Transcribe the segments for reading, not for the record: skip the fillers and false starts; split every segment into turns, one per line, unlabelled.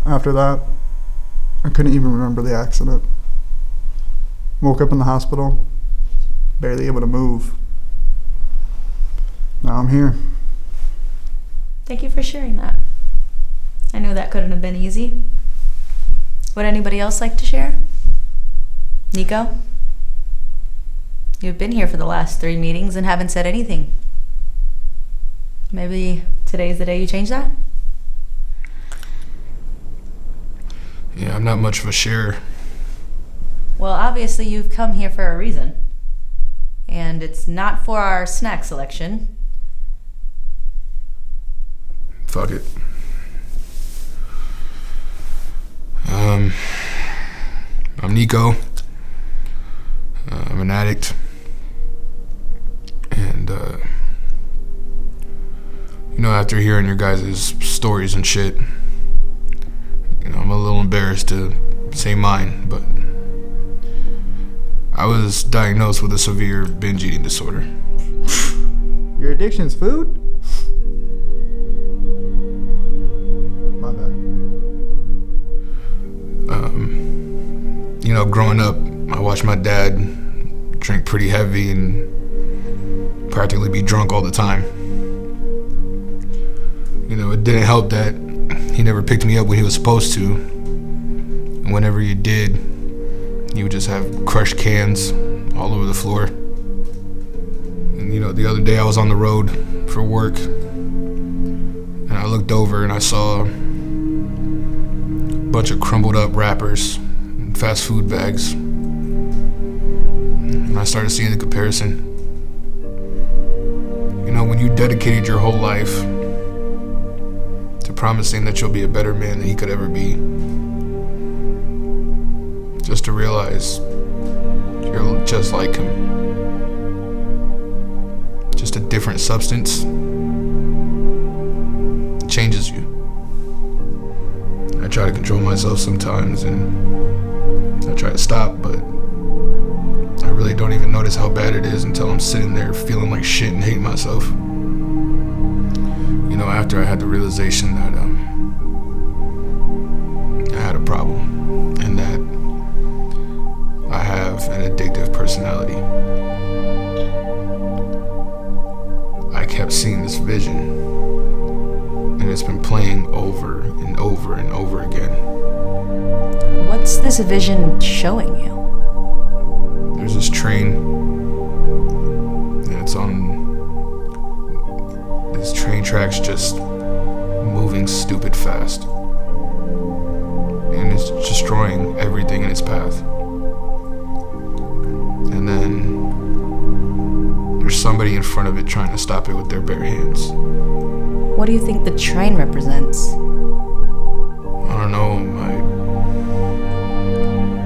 After that, I couldn't even remember the accident. Woke up in the hospital, barely able to move. Now I'm here.
Thank you for sharing that. I knew that couldn't have been easy. Would anybody else like to share? Nico? You've been here for the last 3 meetings and haven't said anything. Maybe today's the day you change that?
Yeah, I'm not much of a sharer.
Well, obviously you've come here for a reason. And it's not for our snack selection.
Fuck it. I'm Nico. I'm an addict. And, after hearing your guys' stories and shit, I'm a little embarrassed to say mine, but I was diagnosed with a severe binge eating disorder.
Your addiction's food? My bad.
Growing up, I watched my dad drink pretty heavy and practically be drunk all the time. It didn't help that he never picked me up when he was supposed to. And whenever he did, he would just have crushed cans all over the floor. And the other day I was on the road for work, and I looked over and I saw a bunch of crumbled up wrappers and fast food bags. And I started seeing the comparison. When you dedicated your whole life to promising that you'll be a better man than he could ever be, just to realize you're just like him. Just a different substance. It changes you. I try to control myself sometimes and I try to stop, but I really don't even notice how bad it is until I'm sitting there feeling like shit and hating myself. After I had the realization that I had a problem and that I have an addictive personality, I kept seeing this vision, and it's been playing over and over and over again.
What's this vision showing you?
There's this train, and it's on these train tracks just moving stupid fast. And it's destroying everything in its path. And then there's somebody in front of it trying to stop it with their bare hands.
What do you think the train represents?
I don't know,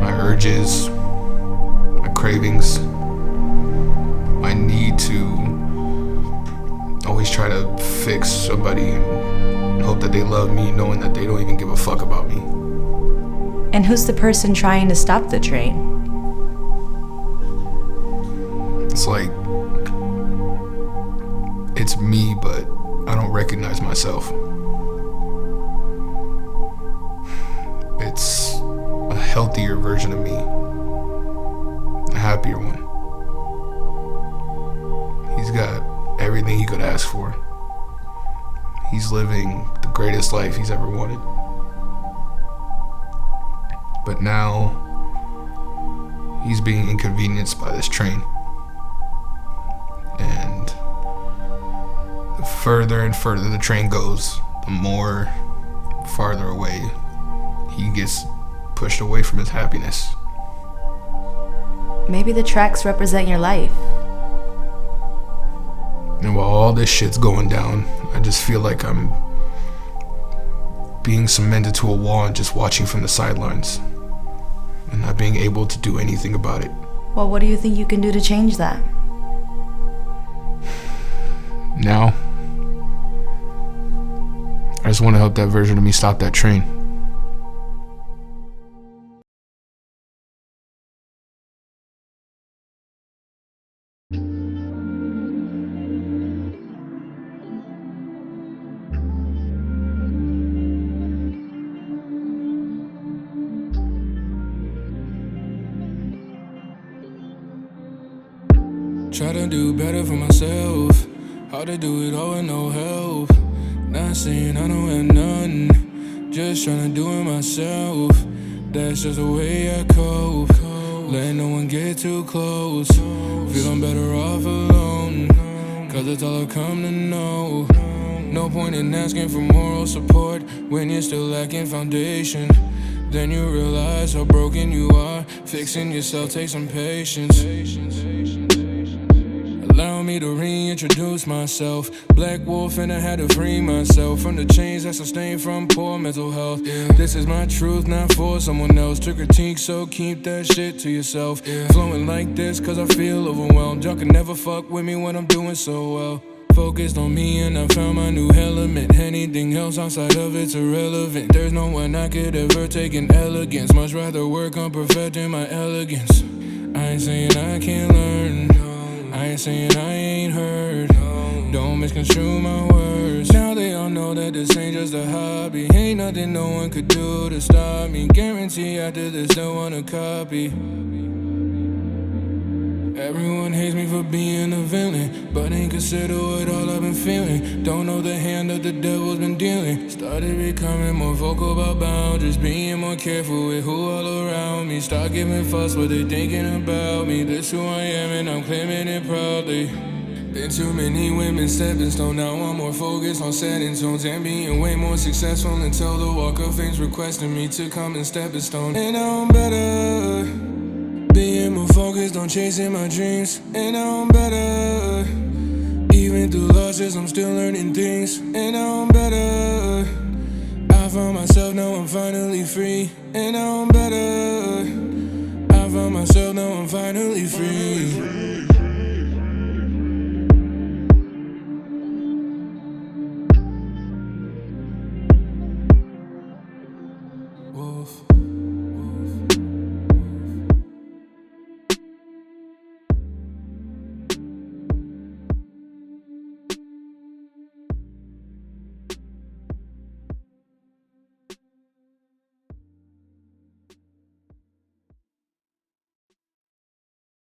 my urges, my cravings, my need to always try to fix somebody and hope that they love me, knowing that they don't even give a fuck about me.
And who's the person trying to stop the train?
It's like, it's me, but I don't recognize myself. It's a healthier version of me, a happier one. He's got everything he could ask for. He's living the greatest life he's ever wanted. But now, he's being inconvenienced by this train. And the further and further the train goes, the more farther away he gets pushed away from his happiness.
Maybe the tracks represent your life.
And while all this shit's going down, I just feel like I'm being cemented to a wall and just watching from the sidelines and not being able to do anything about it.
Well, what do you think you can do to change that?
Now, I just want to help that version of me stop that train.
Try to do better for myself. Hard to do it all with no help. Not saying I don't have none, just tryna do it myself. That's just the way I cope. Let no one get too close. Feel I'm better off alone, cause it's all I've come to know. No point in asking for moral support when you're still lacking foundation. Then you realize how broken you are. Fixing yourself takes some patience. Allow me to reintroduce myself. Black wolf and I had to free myself from the chains that sustain from poor mental health. This is my truth, not for someone else to critique, so keep that shit to yourself. Flowing like this cause I feel overwhelmed. Y'all can never fuck with me when I'm doing so well. Focused on me and I found my new element. Anything else outside of it's irrelevant. There's no one I could ever take in elegance. Much rather work on perfecting my elegance. I ain't saying I can't learn, I ain't saying I ain't heard. Don't misconstrue my words. Now they all know that this ain't just a hobby. Ain't nothing no one could do to stop me. Guarantee after this they'll wanna copy. Everyone hates me for being a villain, but ain't consider what all I've been feeling. Don't know the hand that the devil's been dealing. Started becoming more vocal about boundaries, being more careful with who all around me. Start giving fuss what they thinking about me. This who I am and I'm claiming it proudly. Been too many women stepping stone. Now I'm more focused on setting tones and being way more successful until the walk of fame's requesting me to come and step a stone. And now I'm better, being more focused on chasing my dreams. And now I'm better, even through losses I'm still learning things. And now I'm better, I found myself, now I'm finally free. And now I'm better, I found myself, now I'm finally free.